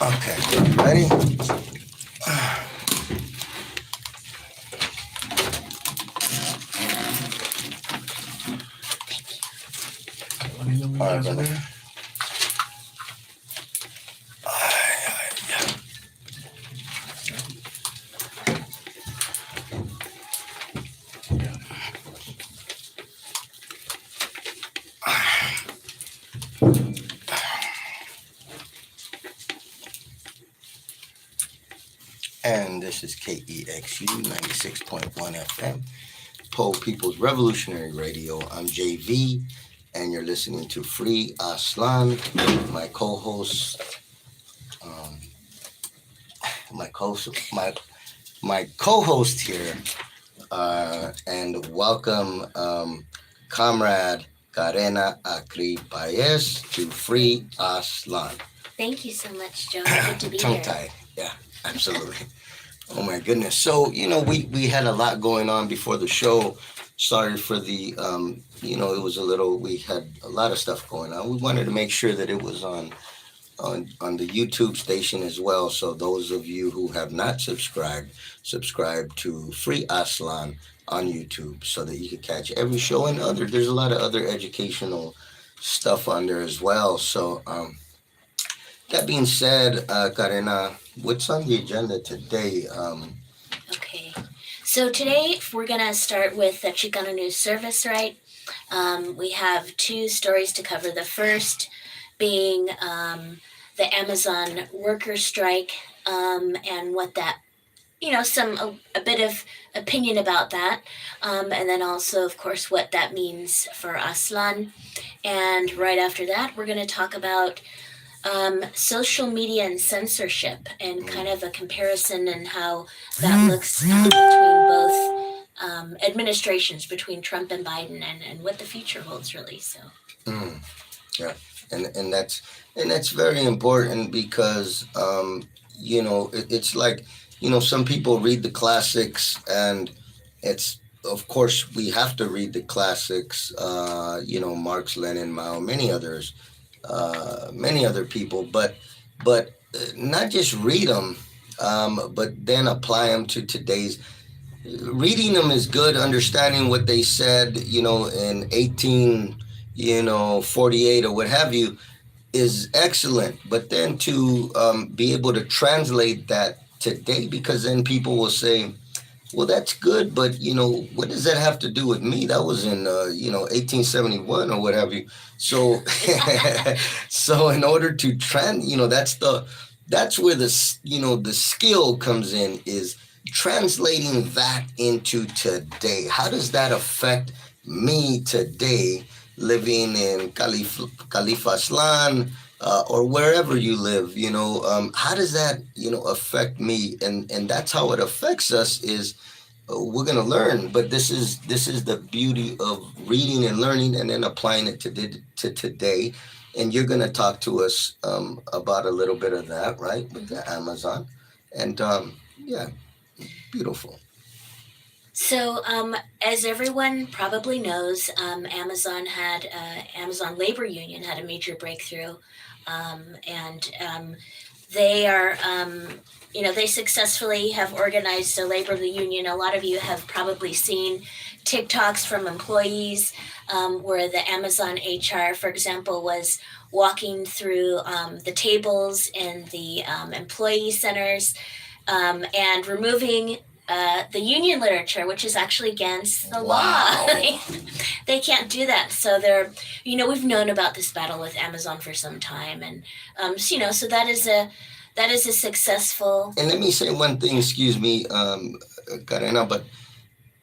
Okay, ready? All right, brother. And this is KEXU 96.1 FM, Pole People's Revolutionary Radio. I'm JV, and you're listening to Free Aztlan. My co-host, my co-host here, and welcome, Comrade Karena Akri Paez to Free Aztlan. Thank you so much, Joe. Good to be Tongue here. tied, yeah, absolutely. Oh my goodness. So, we had a lot going on before the show. Sorry for the, it was we had a lot of stuff going on. We wanted to make sure that it was on the YouTube station as well. So those of you who have not subscribe to Free Aztlan on YouTube so that you can catch every show and there's a lot of other educational stuff on there as well. So, that being said, Karina, what's on the agenda today? Okay. So today we're going to start with the Chicano News Service, right? We have two stories to cover. The first being the Amazon worker strike and what that, a bit of opinion about that. And then also, of course, what that means for Aztlan. And right after that, we're going to talk about social media and censorship and kind of a comparison and how that looks between both administrations, between Trump and Biden, and what the future holds, really. So yeah, and that's very important because it's like some people read the classics, and it's, of course, we have to read the classics, Marx, Lenin, Mao, many other people, but not just read them, but then apply them to today's. Reading them is good. Understanding what they said, in 1848 or what have you, is excellent. But then to be able to translate that today, because then people will say, well, that's good, but what does that have to do with me? That was in 1871 or what have you. So so in order to that's where the skill comes in, is translating that into today. How does that affect me today, living in Califaslan, or wherever you live? How does that affect me? And that's how it affects us, is we're going to learn, but this is the beauty of reading and learning and then applying it to today. And you're going to talk to us about a little bit of that, right, with the Amazon. And yeah, beautiful. So, as everyone probably knows, Amazon Labor Union had a major breakthrough, and they are, they successfully have organized a labor union. A lot of you have probably seen TikToks from employees where the Amazon HR, for example, was walking through the tables in the employee centers and removing the union literature, which is actually against the law. They can't do that. So we've known about this battle with Amazon for some time, and so that is a successful. And let me say one thing, excuse me, Karina, but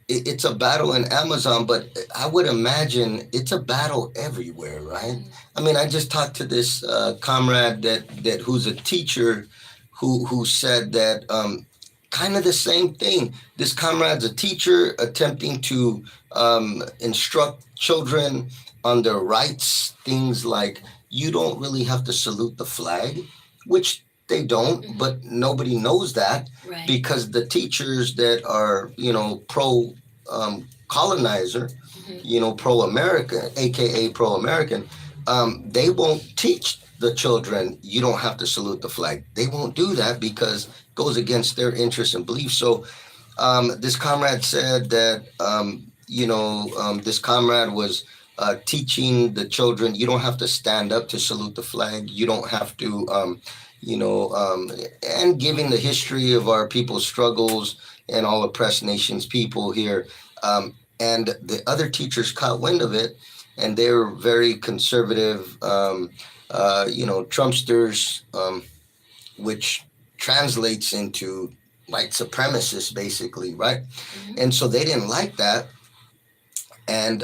it's a battle in Amazon, but I would imagine it's a battle everywhere, right? I mean, I just talked to this comrade that who's a teacher who said that kind of the same thing. This comrade's a teacher attempting to instruct children on their rights, things like you don't really have to salute the flag, which they don't, but nobody knows that, Right. Because the teachers that are, pro colonizer, pro American, aka pro American, they won't teach the children, you don't have to salute the flag. They won't do that because it goes against their interests and beliefs. So this comrade said that this comrade was teaching the children you don't have to stand up to salute the flag. You don't have to, and giving the history of our people's struggles and all oppressed nations people here. And the other teachers caught wind of it, and they're very conservative, Trumpsters, which translates into white supremacists, basically, right? Hmm. And so they didn't like that, and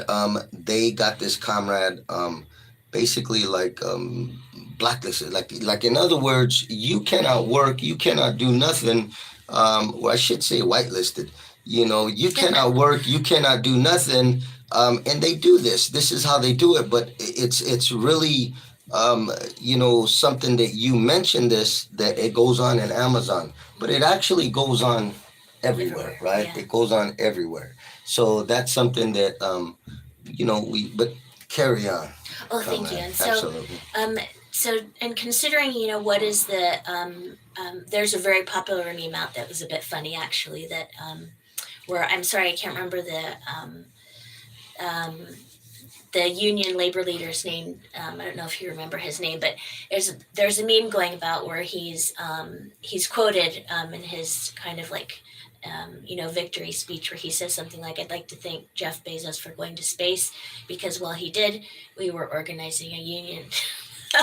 they got this comrade basically like blacklisted. Like in other words, you cannot work, you cannot do nothing. Well, I should say whitelisted. You cannot work, you cannot do nothing. And they do this. This is how they do it. But it's really something that you mentioned this that it goes on in Amazon, but it actually goes on everywhere, Everywhere. right? Yeah. It goes on everywhere. So that's something that we but carry on, Oh, thank you. comrade. And Absolutely. um, and considering, what is there's a very popular meme out that was a bit funny actually that where I'm sorry I can't remember um, the union labor leader's name. I don't know if you remember his name, but there's a meme going about where he's quoted in his kind of like victory speech where he says something like, "I'd like to thank Jeff Bezos for going to space because while he did, we were organizing a union."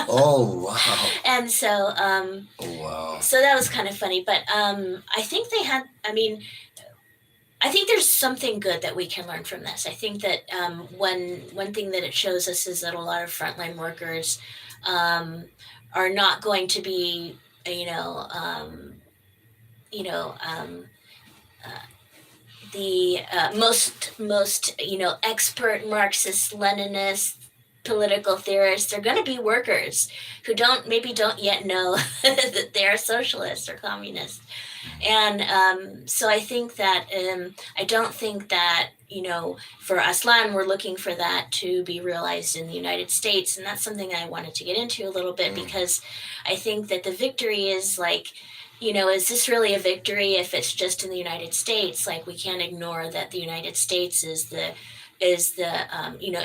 Oh wow. And Oh wow. so that was kind of funny. But I think they had. I mean, I think there's something good that we can learn from this. I think that one thing that it shows us is that a lot of frontline workers um, are not going to be, you know, you know, uh, the most expert Marxist Leninist political theorists are going to be workers who don't yet know that they're socialists or communists. And so I think that I don't think that for Aztlan we're looking for that to be realized in the United States, and that's something I wanted to get into a little bit Mm. because I think that the victory is like, is this really a victory if it's just in the United States? Like, we can't ignore that the United States is the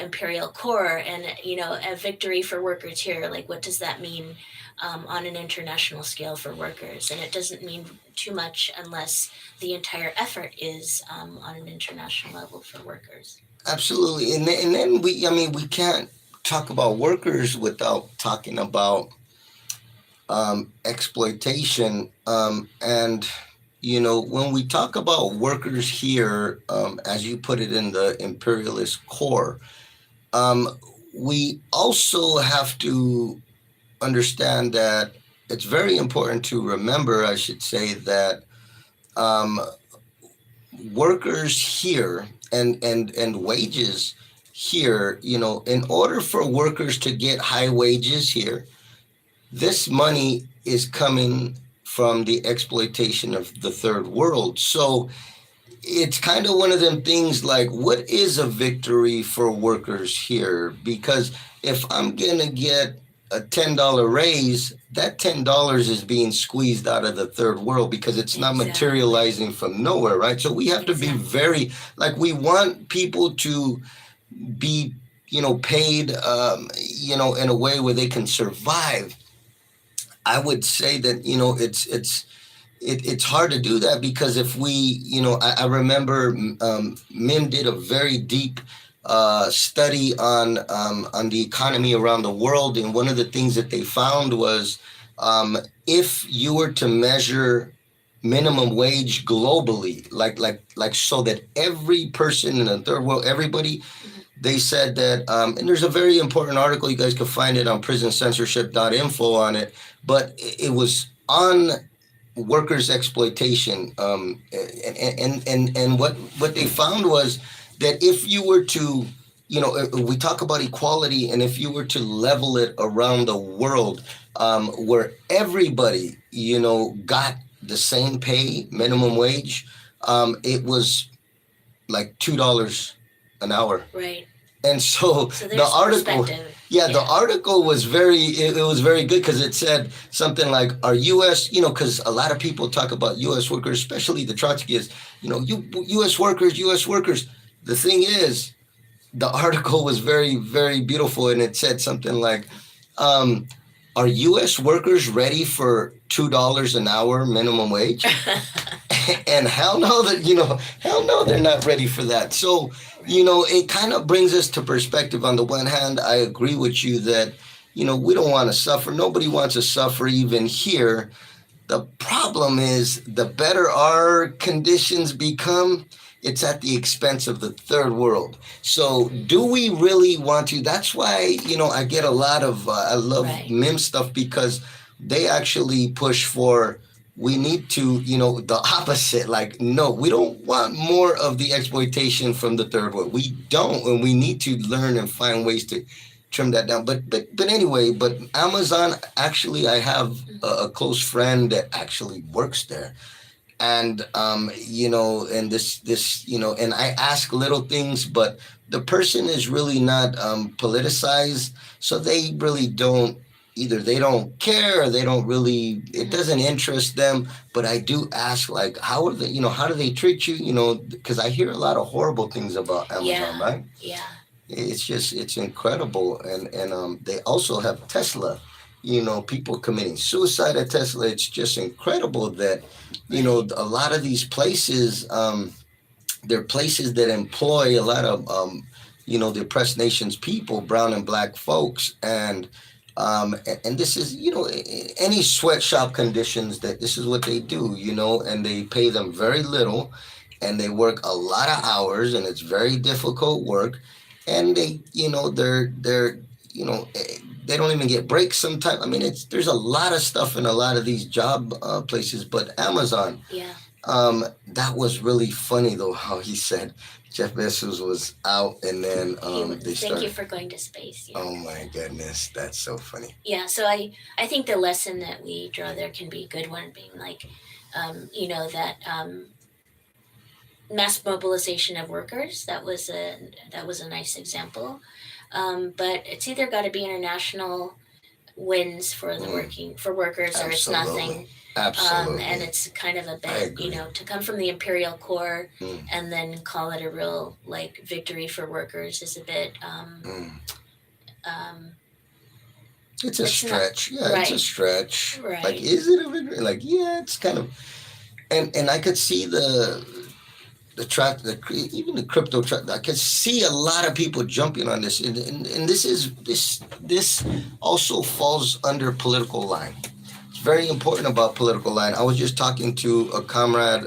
imperial core, and a victory for workers here. Like, what does that mean on an international scale for workers? And it doesn't mean too much unless the entire effort is on an international level for workers. Absolutely. And then we can't talk about workers without talking about exploitation. And when we talk about workers here, as you put it in the imperialist core, um, we also have to understand that it's very important to remember, I should say, that um, workers here and wages here, in order for workers to get high wages here, this money is coming from the exploitation of the third world. So it's kind of one of them things like, what is a victory for workers here? Because if I'm going to get a $10 raise, that $10 is being squeezed out of the third world because it's not Exactly. materializing from nowhere, right? So we have to be Exactly. very, like, we want people to be, paid, in a way where they can survive. I would say that, it's hard to do that because if we, I remember Mim did a very deep study on the economy around the world, and one of the things that they found was if you were to measure minimum wage globally, like so that every person in the third world, everybody, Mhm. they said that, and there's a very important article, you guys can find it on prisoncensorship.info on it, but it was on workers exploitation, and what they found was that if you were to, we talk about equality, and if you were to level it around the world, where everybody, got the same pay, minimum wage, it was like $2 an hour. Right. And so So the there's some article, perspective. Yeah, the Yeah. article was it was very good because it said something like, "Our U.S." Because a lot of people talk about U.S. workers, especially the Trotskyists. U.S. workers, U.S. workers. The thing is, the article was very, very beautiful, and it said something like, um, "Are U.S. workers ready for $2 an hour minimum wage?" And hell no, hell no, they're not ready for that. So, Right. it kind of brings us to perspective. On the one hand, I agree with you that, we don't want to suffer. Nobody wants to suffer, even here. The problem is, the better our conditions become, it's at the expense of the third world. So, do Hmm. we really want to? That's why, I get a lot of, I love Right. MIM stuff because they actually push for, we need to, the opposite. Like, no, we don't want more of the exploitation from the third world. We don't. And we need to learn and find ways to trim that down. But anyway, but Amazon, actually, I have a close friend that actually works there, and and this and I ask little things, but the person is really not politicized, so they really don't. Either they don't care, or they don't really. It Hmm. doesn't interest them. But I do ask, like, how are they? How do they treat you? Because I hear a lot of horrible things about Amazon, Yeah. right? Yeah. It's incredible, and they also have Tesla. People committing suicide at Tesla. It's just incredible that Right. a lot of these places, they're places that employ a lot of the oppressed nations people, brown and black folks, and this is any sweatshop conditions, that this is what they do, and they pay them very little, and they work a lot of hours, and it's very difficult work, and they're they don't even get breaks sometimes. I mean, there's a lot of stuff in a lot of these job places, but Amazon, Yeah. that was really funny though, how he said Jeff Bezos was out, and then He they was. Thank you started. for going to space. Yeah. Oh my goodness, that's so funny. Yeah. So I think the lesson that we draw there can be a good one, being like, that mass mobilization of workers. That was a nice example. But it's either got to be international wins for the Mm, working for workers, or it's absolutely, nothing. And absolutely. it's kind of a I bit, agree. to come from the imperial core Mm, and then call it a real like victory for workers is a bit. mm. Um, It's a it's not stretch. Yeah, it's a right, stretch. Like, right. is it a victory? Like, yeah, it's kind of. And I could see the track, even the crypto track. I could see a lot of people jumping on this, and this also falls under political line. It's very important about political line. I was just talking to a comrade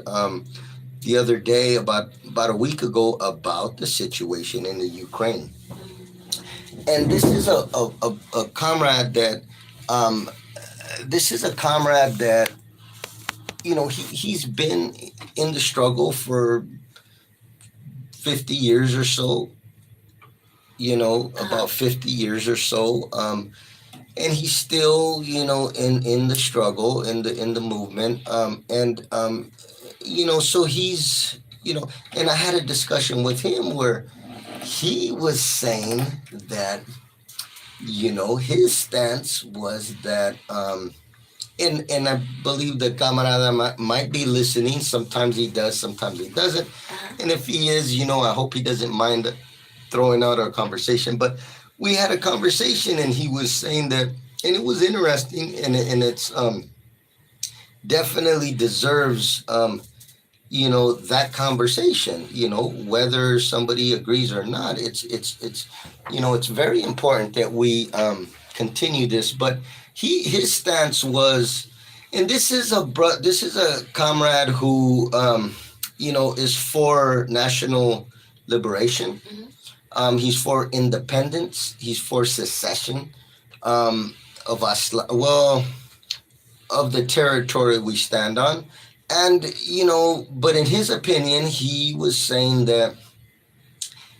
the other day, about a week ago, about the situation in the Ukraine, Mm, and this is a comrade that um, he's been in the struggle for 50 years or so, uh-huh. about 50 years or so, and he's still, in the struggle, in the movement, so he's, and I had a discussion with him where he was saying that, his stance was that, and I believe the camarada might be listening. Sometimes he does, sometimes he doesn't. Uh-huh. And if he is, I hope he doesn't mind throwing out our conversation. But we had a conversation, and he was saying that, and it was interesting, and it's definitely deserves, that conversation. Whether somebody agrees or not, it's very important that we continue this. But his stance was, and this is a comrade who is for national liberation. Hmm. He's for independence. He's for secession, of Aztlan, well, of the territory we stand on. And, but in his opinion, he was saying that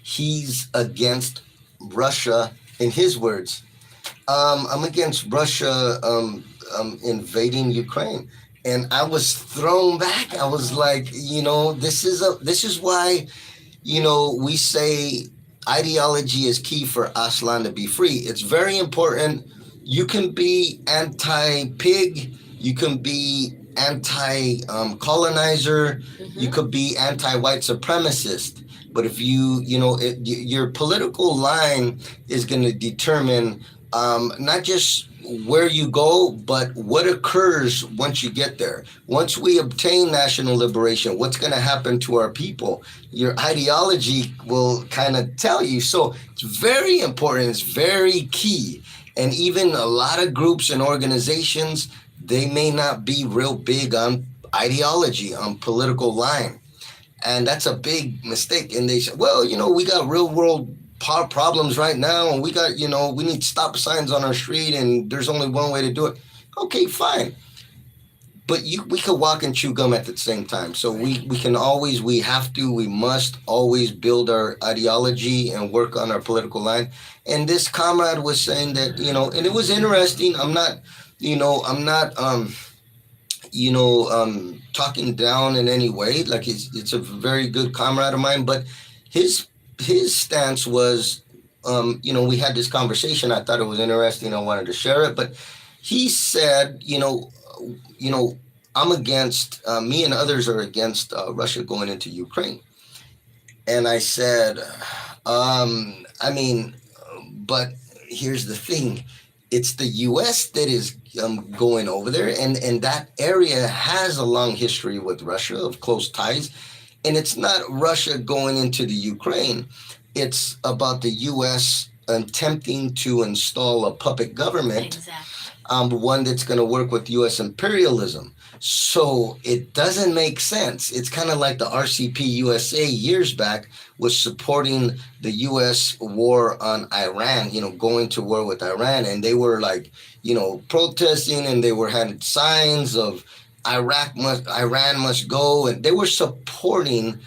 he's against Russia, in his words. I'm against Russia invading Ukraine. And I was thrown back. I was Oh. like, this is why, we say ideology is key for Aslan to be free. It's very important. You can be anti-pig, you can be anti-colonizer, you Mm-hmm. could be anti-white supremacist. But if your political line is going to determine not just where you go, but what occurs once you get there. Once we obtain national liberation, what's going to happen to our people? Your ideology will kind of tell you. So it's very important. It's very key. And even a lot of groups and organizations, they may not be real big on ideology, on political line. And that's a big mistake. And they say, well, we got real world problems right now, and we got, we need stop signs on our street, and there's only one way to do it. Okay, fine. But we could walk and chew gum at the same time. So Right. we must always build our ideology and work on our political line. And this comrade was saying that, and it was interesting. I'm not talking down in any way. Like it's a very good comrade of mine, but his his stance was, we had this conversation. I thought it was interesting. I wanted to share it, but he said, you know, I'm against. Me and others are against Russia going into Ukraine, and I said, I mean, but here's the thing: it's the U.S. that is going over there, and that area has a long history with Russia of close ties, and it's not Russia going into the Ukraine; it's about the U.S. attempting to install a puppet government, Exactly. one that's going to work with U.S. imperialism. So it doesn't make sense. It's kind of like the RCP USA years back was supporting the U.S. war on Iran, going to war with Iran. And they were like, protesting, and they were had signs of Iran must go. And they were supporting,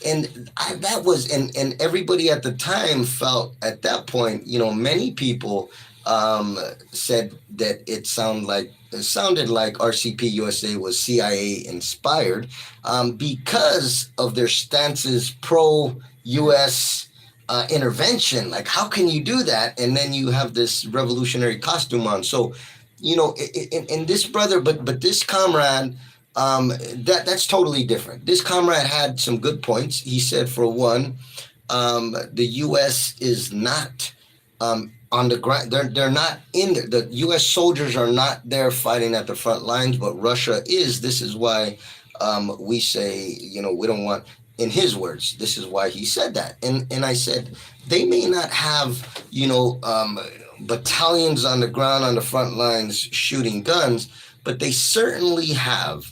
and that was, and everybody at the time felt at that point, many people um, said that it sounded like RCP USA was CIA inspired, because of their stances pro US intervention. Like, how can you do that? And then you have this revolutionary costume on. So, and this brother, but this comrade, that's totally different. This comrade had some good points. He said, for one, the U.S. is not on the ground. They're not in there. The U.S. soldiers are not there fighting at the front lines, but Russia is. This is why we say, we don't want. In his words, this is why he said that. And I said, they may not have, battalions on the ground on the front lines shooting guns, but they certainly have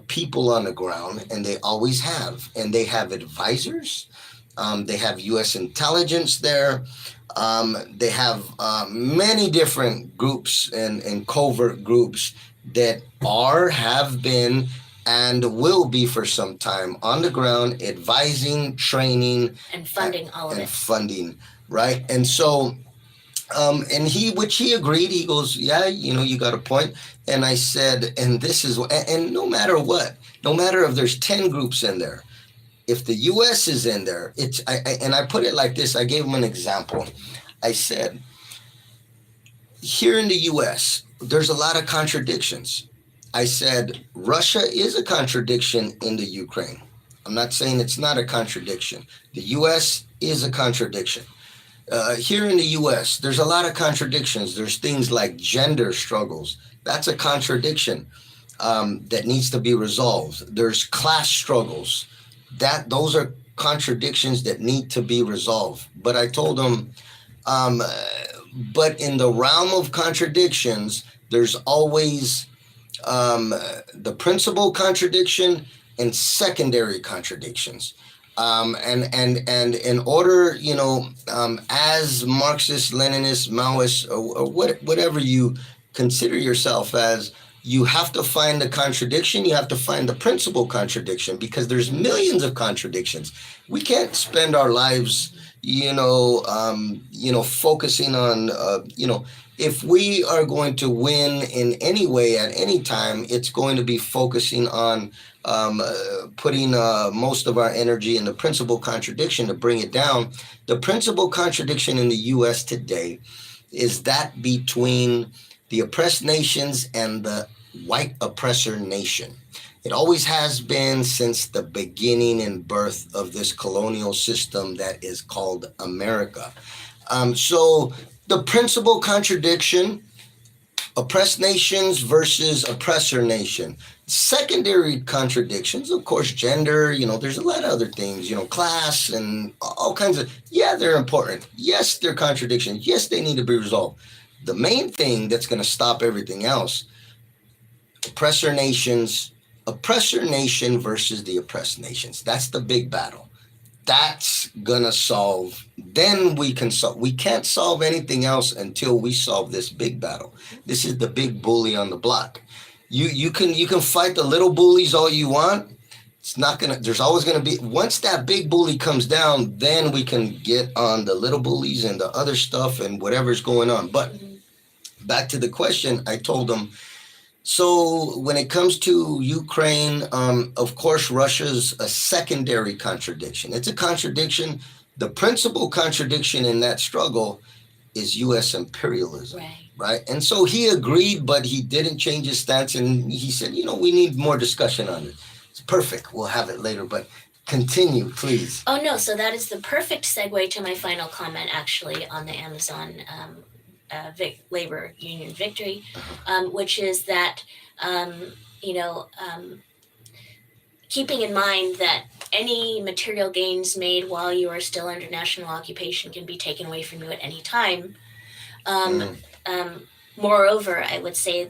people on the ground, and they always have, and they have advisors. They have U.S. intelligence there. They have many different groups and covert groups that have been, and will be for some time on the ground, advising, training, And funding all of and it. funding, right? And so, which he agreed. He goes, yeah, you got a point. And I said, and this is, and no matter what, no matter if there's 10 groups in there, if the U.S. is in there, and I put it like this. I gave him an example. I said, here in the U.S., there's a lot of contradictions. I said, Russia is a contradiction in the Ukraine. I'm not saying it's not a contradiction. The U.S. is a contradiction. Here in the US, there's a lot of contradictions. There's things like gender struggles. That's a contradiction that needs to be resolved. There's class struggles. Those are contradictions that need to be resolved. But I told them, um, but in the realm of contradictions, there's always um, the principal contradiction and secondary contradictions. And in order, as Marxist, Leninist, Maoist, or whatever you consider yourself as, you have to find the contradiction. You have to find the principal contradiction, because there's millions of contradictions. We can't spend our lives, focusing on, if we are going to win in any way at any time, it's going to be focusing on putting most of our energy in the principal contradiction to bring it down. The principal contradiction in the U.S. today is that between the oppressed nations and the white oppressor nation. It always has been since the beginning and birth of this colonial system that is called America. So the principal contradiction, oppressed nations versus oppressor nation. Secondary contradictions, of course, gender, there's a lot of other things, class and all kinds of, yeah, they're important. Yes, they're contradictions. Yes, they need to be resolved. The main thing that's going to stop everything else, oppressor nations, oppressor nation versus the oppressed nations. That's the big battle. That's gonna solve. Then we can solve. We can't solve anything else until we solve this big battle. This is the big bully on the block. You can fight the little bullies all you want. It's not gonna. There's always gonna be, once that big bully comes down, then we can get on the little bullies and the other stuff and whatever's going on. But back to the question, I told them. So when it comes to Ukraine, of course, Russia's a secondary contradiction. It's a contradiction. The principal contradiction in that struggle is U.S. imperialism, right? And so he agreed, but he didn't change his stance. And he said, we need more discussion on it. It's perfect. We'll have it later, but continue, please. Oh, no. So that is the perfect segue to my final comment, actually, on the Amazon labor union victory, which is that, keeping in mind that any material gains made while you are still under national occupation can be taken away from you at any time. Moreover, I would say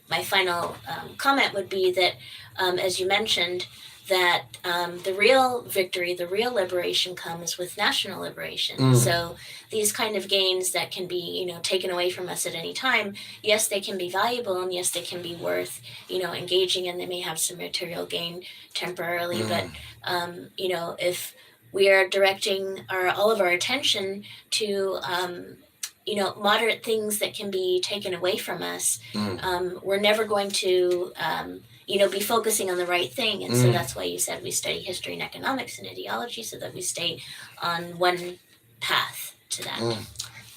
my final comment would be that, as you mentioned, that the real victory, the real liberation comes with national liberation. So these kind of gains that can be, taken away from us at any time, yes, they can be valuable, and yes, they can be worth, engaging, and they may have some material gain temporarily. But, if we are directing all of our attention to, moderate things that can be taken away from us, we're never going to, be focusing on the right thing. And so that's why you said we study history and economics and ideology, so that we stay on one path to that.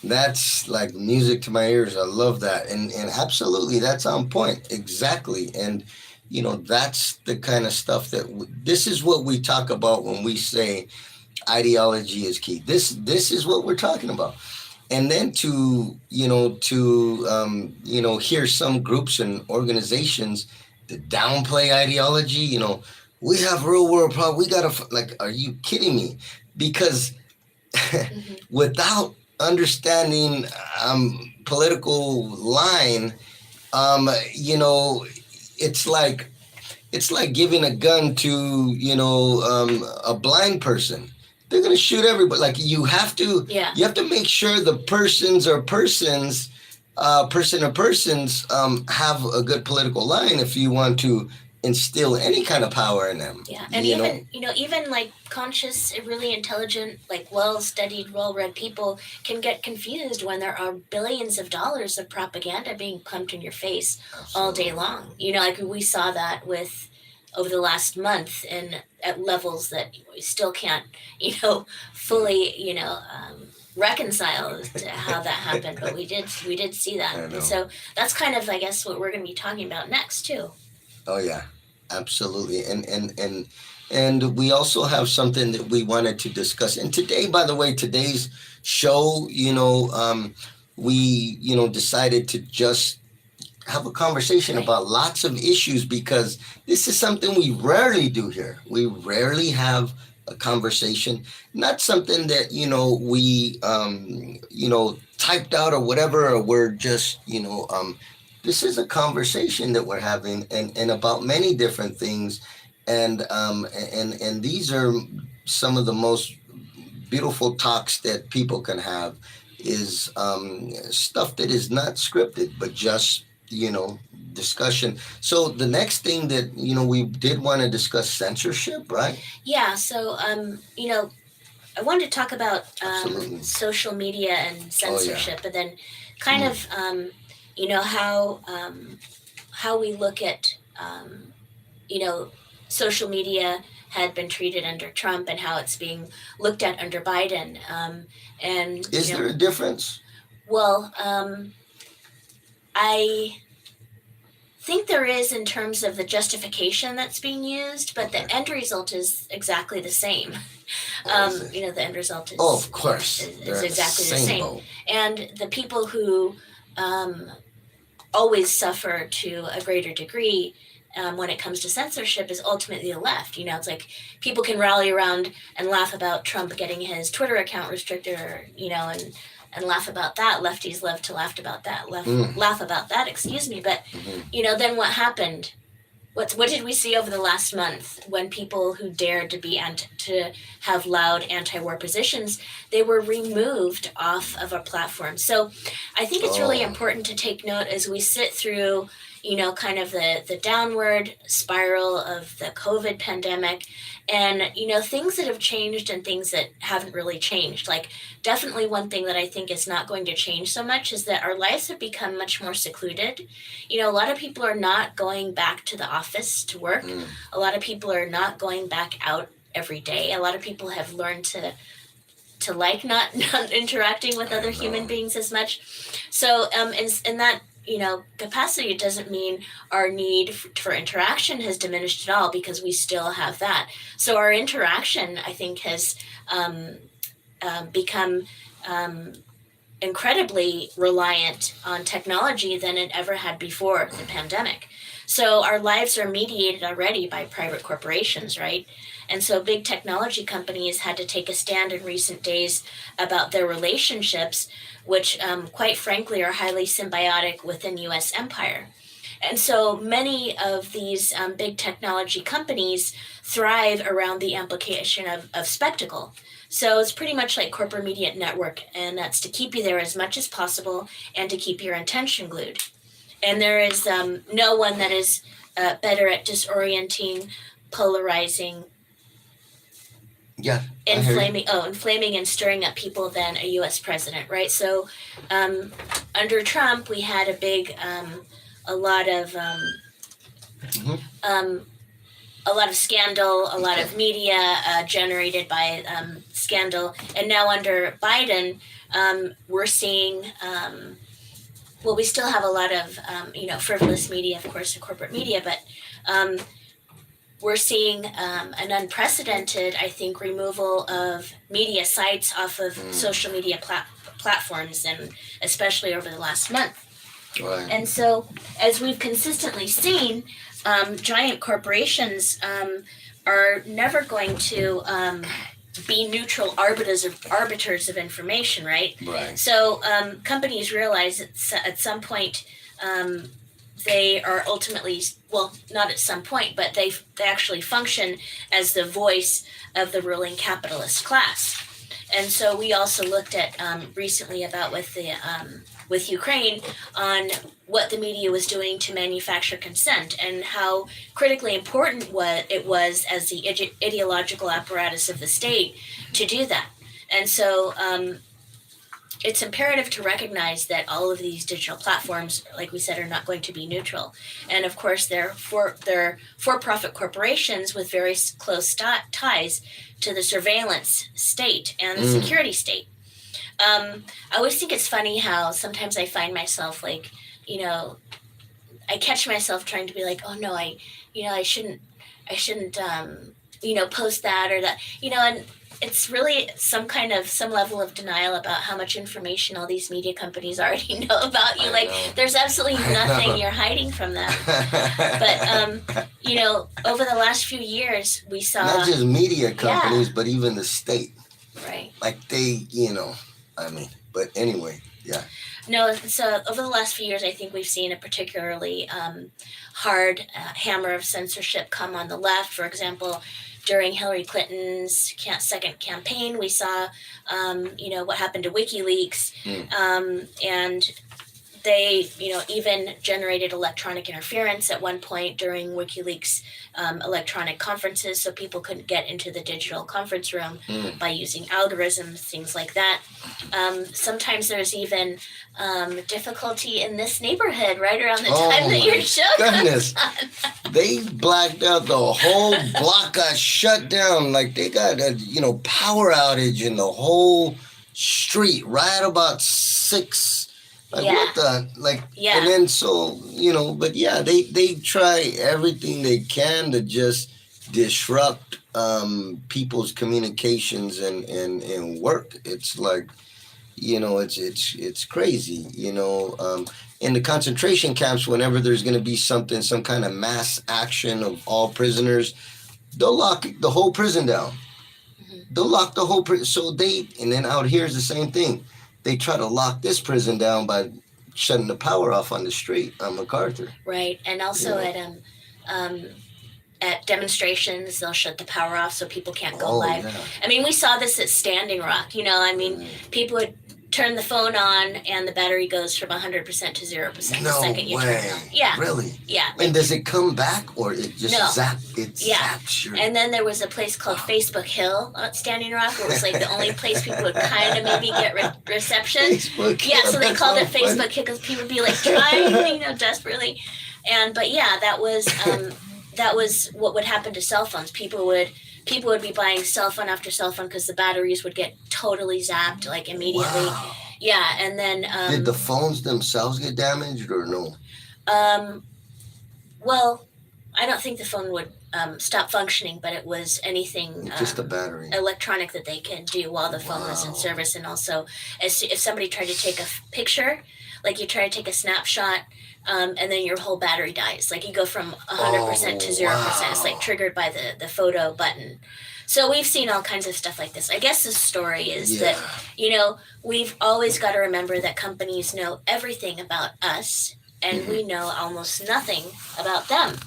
That's like music to my ears. I love that. And absolutely, that's on point. Exactly. And, that's the kind of stuff that this is what we talk about when we say ideology is key. This is what we're talking about. And then to hear some groups and organizations to downplay ideology, we have real world problem. We gotta, are you kidding me? Because without understanding political line, it's like giving a gun to a blind person. They're gonna shoot everybody. Like you have to make sure the persons have a good political line if you want to instill any kind of power in them. Yeah, and even like conscious, really intelligent, like well-studied, well-read people can get confused when there are billions of dollars of propaganda being pumped in your face all day long. Like we saw that over the last month and at levels that we still can't, fully, reconcile to how that happened, but we did see that. And so that's kind of, I guess, what we're going to be talking about next too. Oh yeah, absolutely. And we also have something that we wanted to discuss. And today, by the way, today's show, we decided to just have a conversation about lots of issues, because this is something we rarely do here. We rarely have a conversation, not something that, we, typed out or whatever, or we're just, this is a conversation that we're having and about many different things. And these are some of the most beautiful talks that people can have, is stuff that is not scripted, but just, discussion. So the next thing that, we did want to discuss censorship, right? Yeah. So, I wanted to talk about social media and censorship, and then kind Mm. of you know how we look at you know social media had been treated under Trump and how it's being looked at under Biden. And Is there a difference? well, I think there is in terms of the justification that's being used, but Okay. the end result is exactly the same. Oh, is it? The end result Oh, of course. is They're in the exactly the same same. boat. And the people who um, always suffer to a greater degree when it comes to censorship is ultimately the left. It's like people can rally around and laugh about Trump getting his Twitter account restricted, or and laugh about that. Lefties love to laugh about that. Mm. Laugh about that. Excuse me, but Hmm. then what happened? What did we see over the last month when people who dared to to have loud anti-war positions, they were removed off of our platform. So I think it's really Oh, important to take note as we sit through, kind of the downward spiral of the COVID pandemic, and things that have changed and things that haven't really changed. Like, definitely one thing that I think is not going to change so much is that our lives have become much more secluded. A lot of people are not going back to the office to work. mm, A lot of people are not going back out every day. A lot of people have learned to like not interacting with I other human know. beings as much. So in that capacity, it doesn't mean our need for interaction has diminished at all, because we still have that. So our interaction, I think, has become um, incredibly reliant on technology than it ever had before the pandemic. So our lives are mediated already by private corporations, right? And so big technology companies had to take a stand in recent days about their relationships, which, quite frankly, are highly symbiotic within US empire. And so many of these big technology companies thrive around the amplification of spectacle. So it's pretty much like corporate media network, and that's to keep you there as much as possible and to keep your attention glued. And there is no one that is better at disorienting, polarizing, Yeah, I hear you. inflaming and stirring up people than a U.S. president, right? So um, under Trump, we had a lot of Hmm. um, a lot of scandal, a lot of media generated by scandal, and now under Biden, we're seeing. Well, we still have a lot of frivolous media, of course, the corporate media, but um, we're seeing an unprecedented, I think, removal of media sites off of Mm. social media platforms, and especially over the last month. Right. And so, as we've consistently seen, giant corporations are never going to be neutral arbiters of information, right? Right. So, companies realize at some point um, they are ultimately, well, not at some point, but they actually function as the voice of the ruling capitalist class. And so we also looked at recently about with Ukraine on what the media was doing to manufacture consent, and how critically important it was as the ideological apparatus of the state to do that. And so it's imperative to recognize that all of these digital platforms, like we said, are not going to be neutral. And of course, they're for-profit corporations with very close ties to the surveillance state and the Mm. security state. I always think it's funny how sometimes I find myself like, you know, I catch myself trying to be like, oh no, I shouldn't, post that or that, and it's really some level of denial about how much information all these media companies already know about you. I Like, know. there's absolutely I nothing know. you're hiding from them. But over the last few years, we Not saw, just media yeah, companies, but even the state. right. Like I mean, but anyway, yeah. No, so over the last few years, I think we've seen a particularly hard hammer of censorship come on the left. For example, during Hillary Clinton's second campaign, we saw, what happened to WikiLeaks, Mm. and they, even generated electronic interference at one point during WikiLeaks electronic conferences, so people couldn't get into the digital conference room Mm. by using algorithms, things like that. Sometimes there's even difficulty in this neighborhood right around the Oh time that your my show goodness. comes on. They blacked out the whole block, got shut down. Like they got a power outage in the whole street right about 6. Like Yeah, what the like, and yeah, then so but yeah, they try everything they can to just disrupt people's communications and work. It's like it's crazy. In the concentration camps, whenever there's going to be something, some kind of mass action of all prisoners, they'll lock the whole prison down. hmm They'll lock the whole prison. And then out here is the same thing. They try to lock this prison down by shutting the power off on the street on MacArthur. right. And You also know. um, at demonstrations, they'll shut the power off so people can't go Oh live. yeah. I mean, we saw this at Standing Rock. People would turn the phone on and the battery goes from 100% to 0% the No second you turn it way. on. Yeah, Really? yeah. And does it come back or it just No. Yeah. zaps your And then there was a place called Facebook Hill at Standing Rock. It was like the only place people would kind of maybe get reception. Facebook? Yeah, so they That's called it so funny. Facebook Hill because people would be like trying, desperately. But yeah, that was what would happen to cell phones. People would be buying cell phone after cell phone because the batteries would get totally zapped like immediately. Wow. Yeah, and then Did the phones themselves get damaged or no? well, I don't think the phone would stop functioning, but it was anything Just the battery. electronic that they could do while the phone was in Wow. service, and also if somebody tried to take a picture, like you try to take a snapshot. And then your whole battery dies. Like you go from 100% to 0%. It's like Wow. triggered by the photo button. So we've seen all kinds of stuff like this. I guess the story is that, Yeah. we've always got to remember that companies know everything about us and we know almost nothing about them.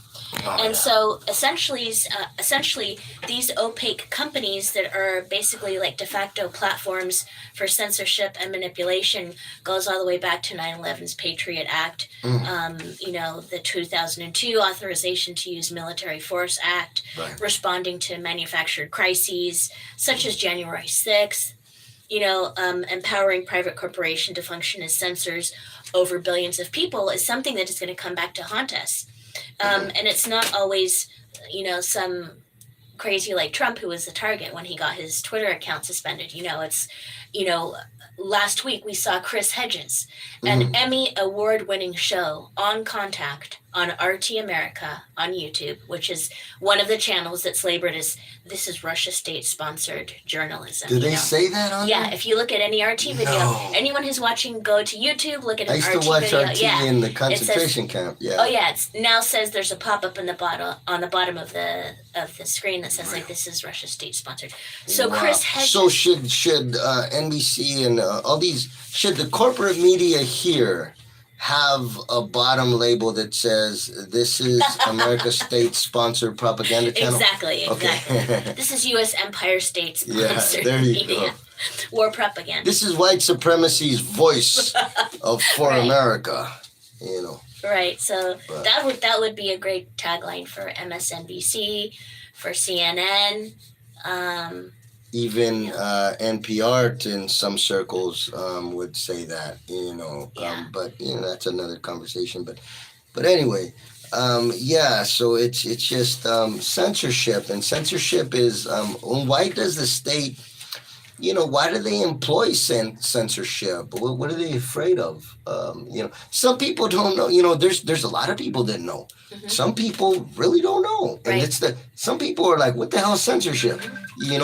Oh, And yeah. so essentially, these opaque companies that are basically like de facto platforms for censorship and manipulation goes all the way back to 9/11's Patriot Act, Mm. the 2002 Authorization to Use Military Force Act, Right. responding to manufactured crises such as January 6th, empowering private corporation to function as censors over billions of people is something that is going to come back to haunt us. And it's not always, some crazy like Trump who was the target when he got his Twitter account suspended. You know, last week we saw Chris Hedges, an Mhm. Emmy award-winning show on Contact on RT America on YouTube, which is one of the channels that's labeled as this is Russia state-sponsored journalism. Do they say that on Yeah, there? if you look at any RT video, No. anyone who's watching, go to YouTube, look at I an used to RT watch video. RT Yeah, in the it says, concentration camp. Yeah. oh yeah, it's now says there's a pop up in the bottom on the bottom of the screen that says like this is Russia state sponsored. So Wow. Chris Hedges. So should NBC and all these should the corporate media here have a bottom label that says this is America state sponsored propaganda channel? Exactly. Okay. This is U.S. Empire State Yeah, sponsored there you media. go. War propaganda. This is white supremacy's voice for Right. America. Right. So But- that would be a great tagline for MSNBC, for CNN. Even NPR in some circles would say that, Yeah. but that's another conversation. But anyway, yeah. So it's just censorship, and censorship is why does the state, why do they employ censorship? What are they afraid of? Some people don't know. There's a lot of people that know. Mhm. Some people really don't know, and Right. some people are like, "What the hell is censorship?"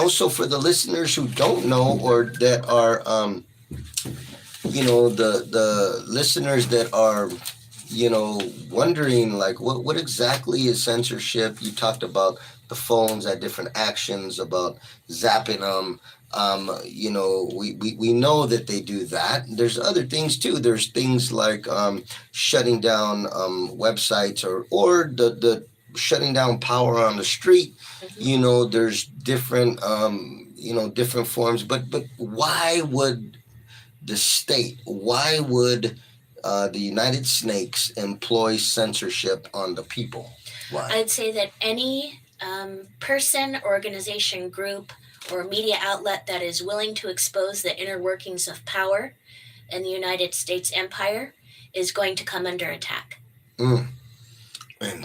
So for the listeners who don't know or that are, the listeners that are, wondering like, what exactly is censorship? You talked about the phones at different actions, about zapping them. We know that they do that. There's other things too. There's things like shutting down websites or the shutting down power on the street. There's different different forms. But why would the state? Why would the United Snakes employ censorship on the people? Why? I'd say that any person, organization, group, or media outlet that is willing to expose the inner workings of power in the United States empire is going to come under attack. Mm. And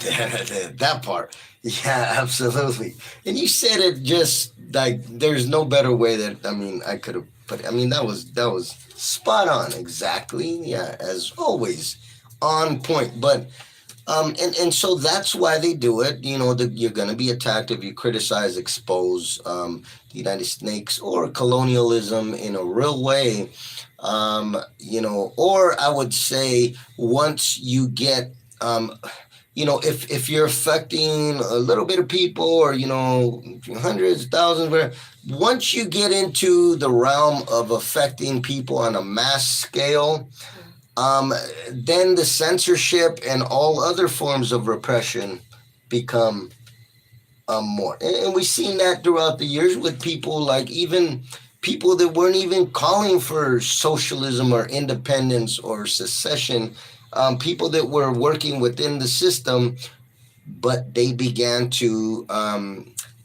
that part, yeah, absolutely. And you said it just like there's no better way that I mean I could have put. I mean that was spot on, exactly. Yeah, as always, on point. But and so that's why they do it. You're going to be attacked if you criticize, expose the United States or colonialism in a real way. Or I would say once you get if you're affecting a little bit of people or hundreds thousands whatever, once you get into the realm of affecting people on a mass scale, um, then the censorship and all other forms of repression become more. And we've seen that throughout the years with people like even people that weren't even calling for socialism or independence or secession, people that were working within the system, but they began to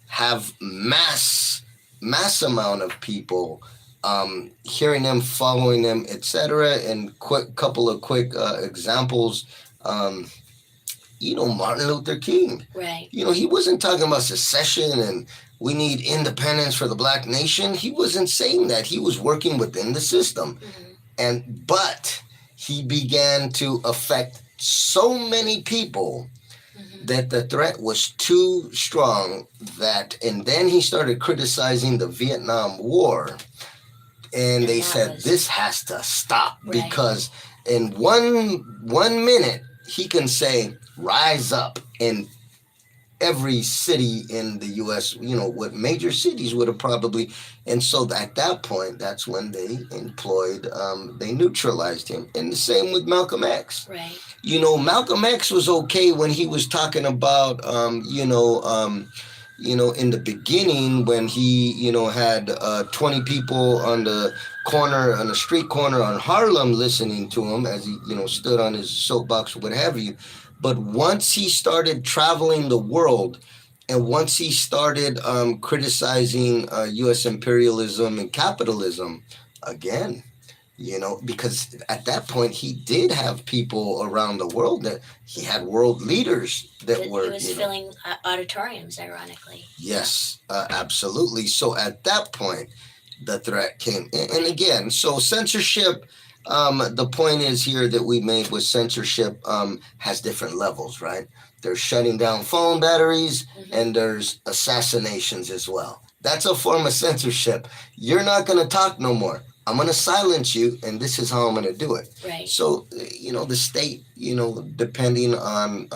have mass amount of people hearing them, following them, etc. And couple of quick examples. Um, Martin Luther King. Right. He wasn't talking about secession and we need independence for the black nation. He wasn't saying that. He was working within the system. But he began to affect so many people that the threat was too strong and then he started criticizing the Vietnam War. And they said this has to stop because in one minute he can say rise up in every city in the U.S. What major cities would have probably, and so at that point, that's when they they neutralized him. And the same with Malcolm X. Right. Malcolm X was okay when he was talking about, in the beginning when he, had 20 people on the street corner on Harlem listening to him as he, stood on his soapbox or what have you. But once he started traveling the world and once he started criticizing U.S. imperialism and capitalism, again, because at that point he did have people around the world that he had world leaders that were. He was filling auditoriums, ironically. Yes, absolutely. So at that point, the threat came. And again, so censorship. The point is here that we made with censorship has different levels, right? There's shutting down phone batteries and there's assassinations as well. That's a form of censorship. You're not going to talk no more. I'm going to silence you, and this is how I'm going to do it. Right. So, the state, depending on,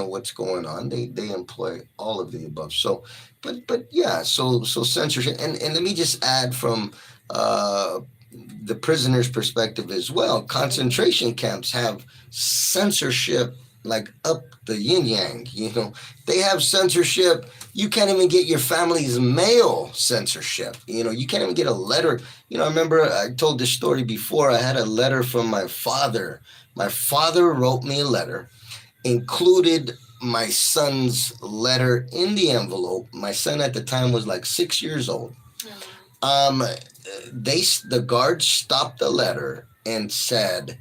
what's going on, they employ all of the above. So, but yeah, so censorship. And let me just add from the prisoner's perspective as well. Concentration camps have censorship like up the yin yang. They have censorship. You can't even get your family's mail censorship. You can't even get a letter. I remember I told this story before. I had a letter from my father. My father wrote me a letter, included my son's letter in the envelope. My son at the time was like 6 years old. The guards stopped the letter and said,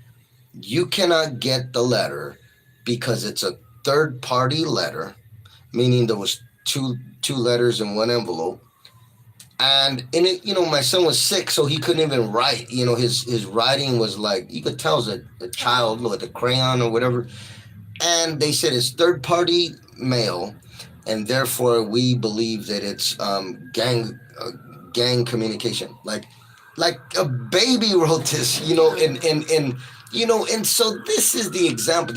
you cannot get the letter because it's a third party letter, meaning there was two letters in one envelope. And in it, my son was sick, so he couldn't even write. His writing was like, you could tell it was a child with a crayon or whatever. And they said it's third party mail, and therefore we believe that it's gang communication. Like a baby wrote this, and so this is the example.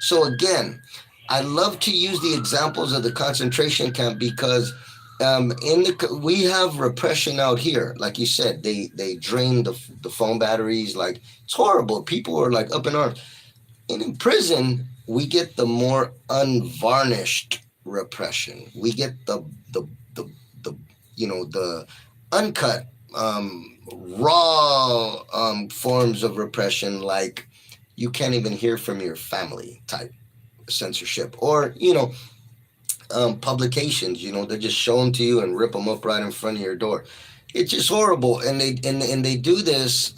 So again, I love to use the examples of the concentration camp because we have repression out here. Like you said, they drain the phone batteries. Like it's horrible. People are like up in arms. And in prison, we get the more unvarnished repression. We get the uncut, raw forms of repression, like you can't even hear from your family type censorship. Or publications. They just show them to you and rip them up right in front of your door. It's just horrible, and they do this.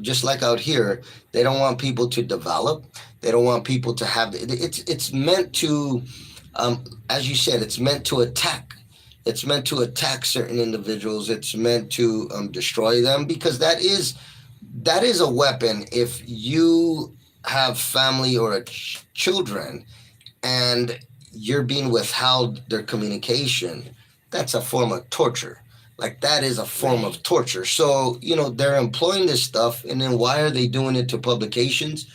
Just like out here, they don't want people to develop. They don't want people to have. It's meant to, as you said, it's meant to attack. It's meant to attack certain individuals. It's meant to destroy them, because that is a weapon. If you have family or children, and you're being withheld their communication, that's a form of torture. Like, that is a form Right. of torture. So, they're employing this stuff, and then why are they doing it to publications?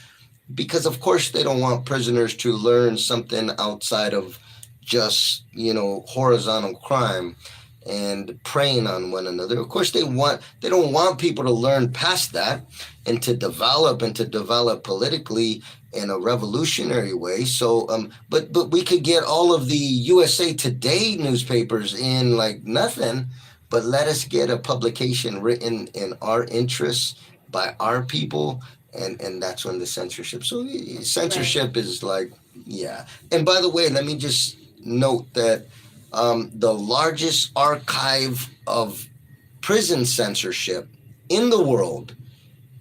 Because of course they don't want prisoners to learn something outside of just, horizontal crime and preying on one another. Of course they don't want people to learn past that, and to develop politically in a revolutionary way. So but we could get all of the USA Today newspapers in like nothing, but let us get a publication written in our interests by our people, and that's when the censorship. So Right. censorship is like, yeah. And by the way, let me just note that the largest archive of prison censorship in the world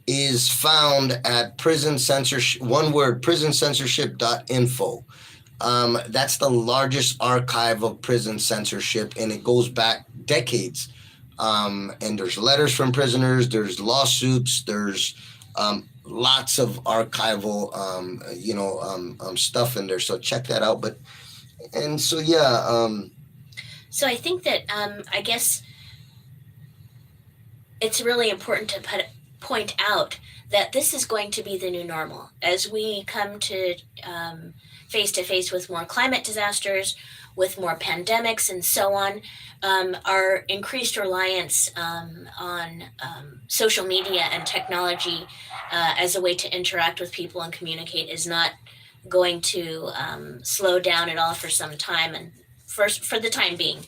is found at prison censorship, one word, prisoncensorship.info. That's the largest archive of prison censorship, and it goes back decades. And there's letters from prisoners, there's lawsuits, there's lots of archival, stuff in there. So check that out. But and so yeah, So I think that I guess it's really important to point out that this is going to be the new normal as we come to face with more climate disasters, with more pandemics, and so on. Our increased reliance on social media and technology as a way to interact with people and communicate is not going to slow down at all for some time, and for the time being.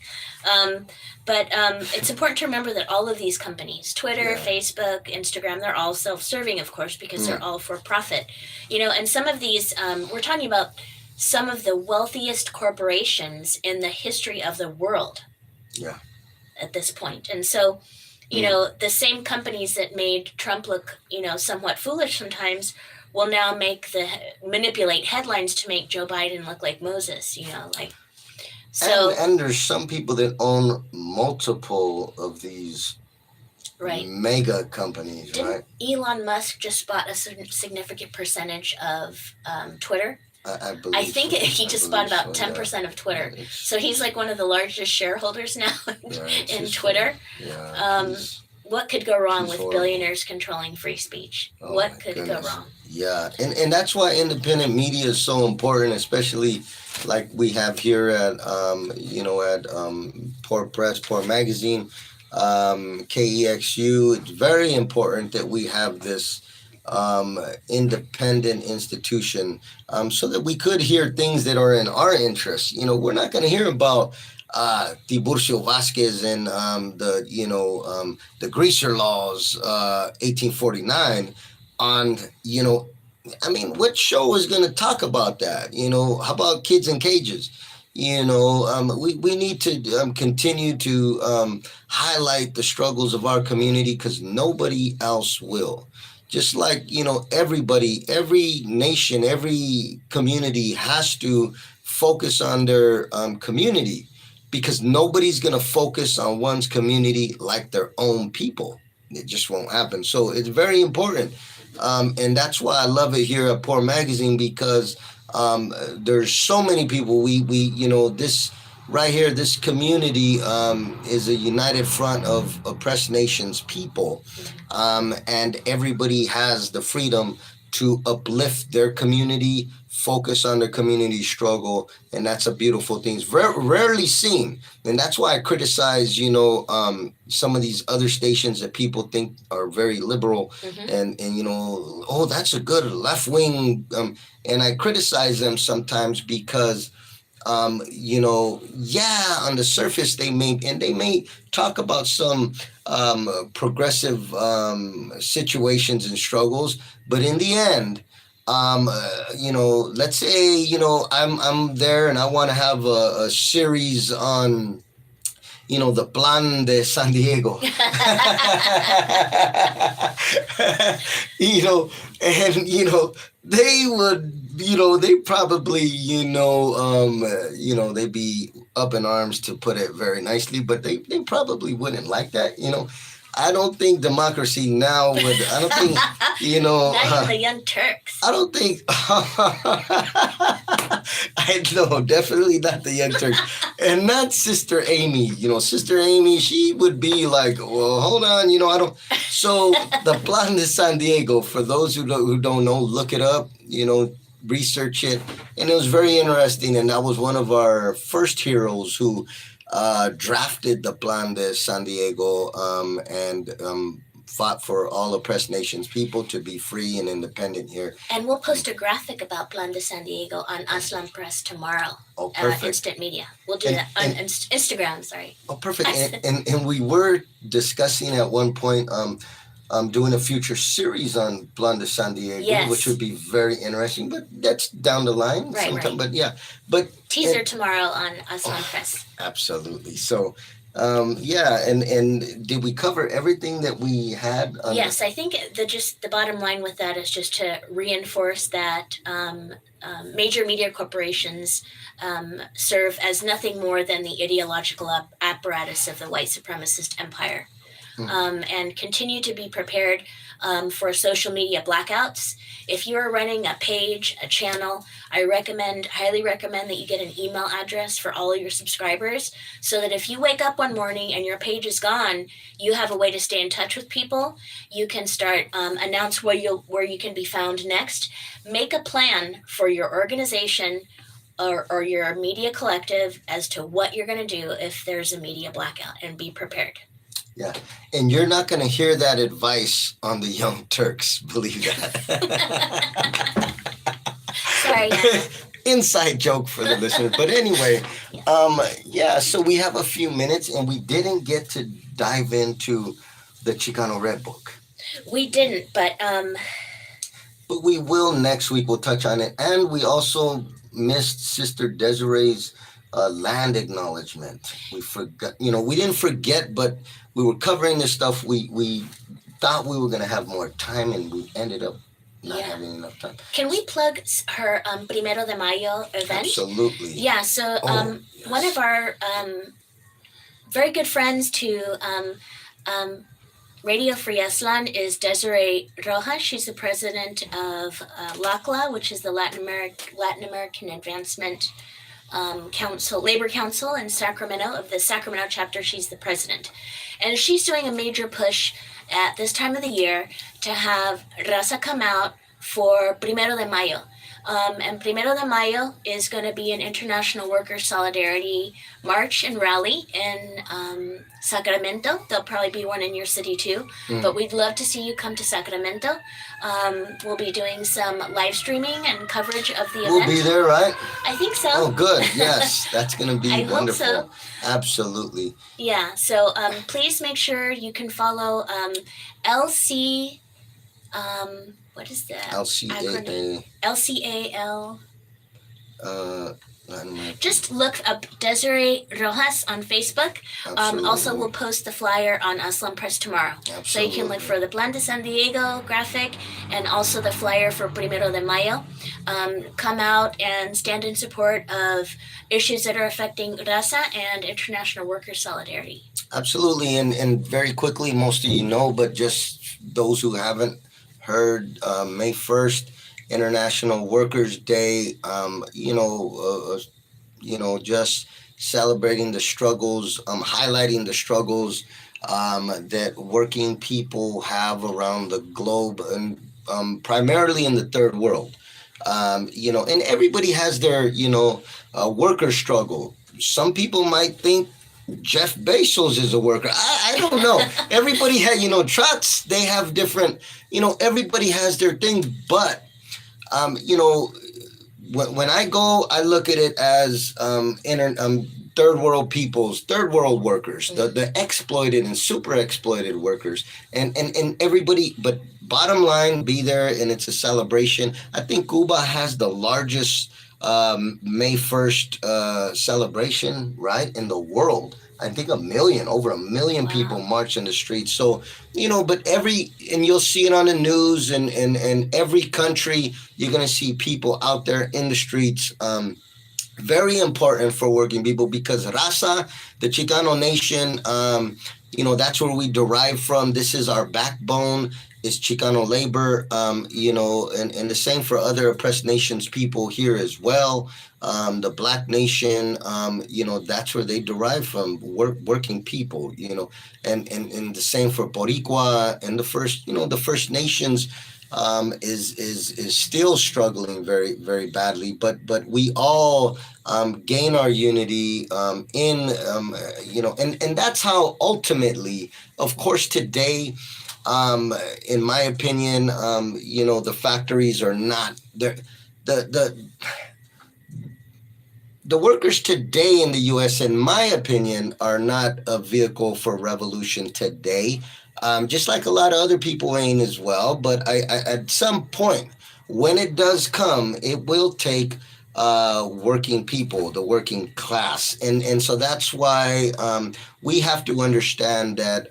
Um, but it's important to remember that all of these companies, Twitter, yeah, Facebook, Instagram, they're all self-serving, of course, because they're mm, all for profit. And some of these, we're talking about some of the wealthiest corporations in the history of the world yeah, at this point. And so, mm. the same companies that made Trump look, somewhat foolish sometimes will now manipulate headlines to make Joe Biden look like Moses, like and so. and there's some people that own multiple of these Right. mega companies, Didn't right? Elon Musk just bought a significant percentage of Twitter? I I believe think so. he I just bought believe about so. ten Yeah. percent of Yeah. Twitter. It's So he's like one of the largest shareholders now yeah. It's in just Twitter. yeah. Um, what could go wrong He's with horrible. billionaires controlling free speech? Oh my What could go goodness. wrong? Yeah, and that's why independent media is so important, especially like we have here at Port Press, Port Magazine, KEXU. It's very important that we have this independent institution, so that we could hear things that are in our interest. We're not going to hear about Tiburcio Vasquez and the Greaser laws, 1849 on, I mean, what show is going to talk about that? How about kids in cages? We need to continue to highlight the struggles of our community, because nobody else will. Just like, everybody, every nation, every community has to focus on their community, because nobody's going to focus on one's community like their own people. It just won't happen. So it's very important. And that's why I love it here at Poor Magazine, because there's so many people. This right here, this community is a united front of oppressed nations people, Mhm. and everybody has the freedom to uplift their community, focus on their community struggle, and that's a beautiful thing. It's rarely seen, and that's why I criticize, some of these other stations that people think are very liberal, Mhm. and oh, that's a good left wing, and I criticize them sometimes because yeah, on the surface they may talk about some progressive situations and struggles. But in the end, let's say I'm there and I want to have a series on the Plan de San Diego. you know, and they would, they probably, they'd be up in arms to put it very nicely, but they probably wouldn't like that. I don't think democracy now would. I don't think Not even the Young Turks. I don't think. I know, definitely not the Young Turks, and not Sister Amy. Sister Amy, she would be like, "Well, hold on, I don't." So the Plan de San Diego, for those who don't know, look it up. Research it, and it was very interesting. And that was one of our first heroes who drafted the Plan de San Diego, and fought for all oppressed nations people to be free and independent here. And we'll post a graphic about Plan de San Diego on Aztlan Press tomorrow. Oh, perfect. Instant Media. We'll do that on Instagram, sorry. Oh, perfect. And we were discussing at one point doing a future series on Plan de San Diego, yes, which would be very interesting, but that's down the line sometime. Right. But yeah. Teaser tomorrow on Aztlan Press. Absolutely. So and did we cover everything that we had? Yes, I think the bottom line with that is just to reinforce that major media corporations serve as nothing more than the ideological apparatus of the white supremacist empire, and continue to be prepared for social media blackouts. If you are running a page, a channel, I highly recommend that you get an email address for all of your subscribers, so that if you wake up one morning and your page is gone, you have a way to stay in touch with people. You can start announce where you can be found next. Make a plan for your organization or your media collective as to what you're going to do if there's a media blackout, and be prepared. Yeah, and you're not going to hear that advice on the Young Turks, believe that. Sorry. Inside joke for the listener. But anyway, so we have a few minutes, and we didn't get to dive into the Chicano Red Book. We didn't, but we will next week. We'll touch on it. And we also missed Sister Desiree's land acknowledgement. We forgot, we didn't forget, but we were covering this stuff. We thought we were going to have more time, and we ended up not having enough time. Can we plug her Primero de Mayo event? Absolutely. Yeah, so one of our very good friends to Radio Free Aztlan is Desiree Rojas. She's the president of LACLA, which is the Latin American Advancement Council, Labor Council in Sacramento. Of the Sacramento chapter, she's the president. And she's doing a major push at this time of the year to have Raza come out for Primero de Mayo. And Primero de Mayo is going to be an International Worker Solidarity March and Rally in Sacramento. There'll probably be one in your city too. But we'd love to see you come to Sacramento. We'll be doing some live streaming and coverage of the event. We'll be there, right? I think so. Oh, good. Yes, that's going to be I wonderful. Hope so. Absolutely. Yeah, so please make sure you can follow LC... what is that? LCAA. LCAL. Latin American. Just look up Desiree Rojas on Facebook. Also, we'll post the flyer on Aztlan Press tomorrow. Absolutely. So you can look for the Plan de San Diego graphic and also the flyer for Primero de Mayo. Come out and stand in support of issues that are affecting Raza and international worker solidarity. Absolutely. And very quickly, most of you know, but just those who haven't heard, May 1st, International Workers' Day, just celebrating the struggles, highlighting the struggles that working people have around the globe, and primarily in the third world. And everybody has their, worker struggle. Some people might think Jeff Bezos is a worker. I don't know. Everybody has, trucks, they have different, everybody has their thing. But, when I go, I look at it as third world peoples, third world workers, the exploited and super exploited workers, and everybody. But bottom line, be there, and it's a celebration. I think Cuba has the largest May 1st celebration, right, in the world. I think over a million people Wow. march in the streets. So, but and you'll see it on the news, and every country, you're going to see people out there in the streets. Very important for working people because raza, the Chicano nation, that's where we derive from. This is our backbone, is Chicano labor, and the same for other oppressed nations people here as well. The black nation, that's where they derive from, working people, and the same for Boricua and the First Nations is still struggling very very badly, but we all gain our unity and that's how ultimately, of course, today, in my opinion, the factories are not there. The the workers today in the U.S., in my opinion, are not a vehicle for revolution today. Just like a lot of other people ain't as well. But at some point, when it does come, it will take working people, the working class, and so that's why we have to understand that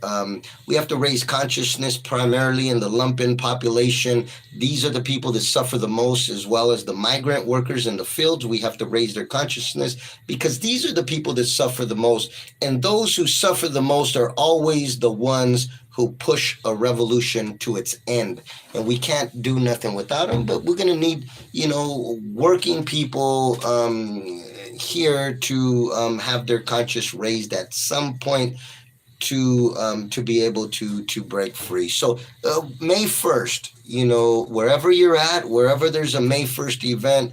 we have to raise consciousness primarily in the lumpen population. These are the people that suffer the most, as well as the migrant workers in the fields. We have to raise their consciousness because these are the people that suffer the most. And those who suffer the most are always the ones who push a revolution to its end. And we can't do nothing without them, but we're going to need, working people here to have their conscience raised at some point to be able to break free. So May 1st, wherever you're at, wherever there's a May 1st event,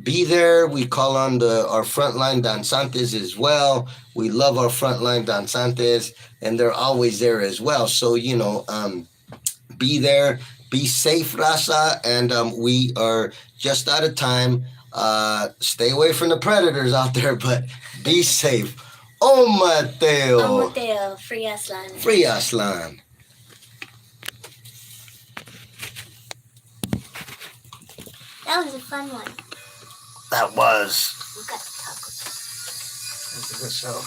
be there. We call on our frontline danzantes as well. We love our frontline danzantes, and they're always there as well. So be there, be safe, raza, and we are just out of time. Stay away from the predators out there, but be safe. Oh, Mateo. Mateo, free Aztlan. Free Aztlan. That was a fun one. That was. We got to talk. That's a good show.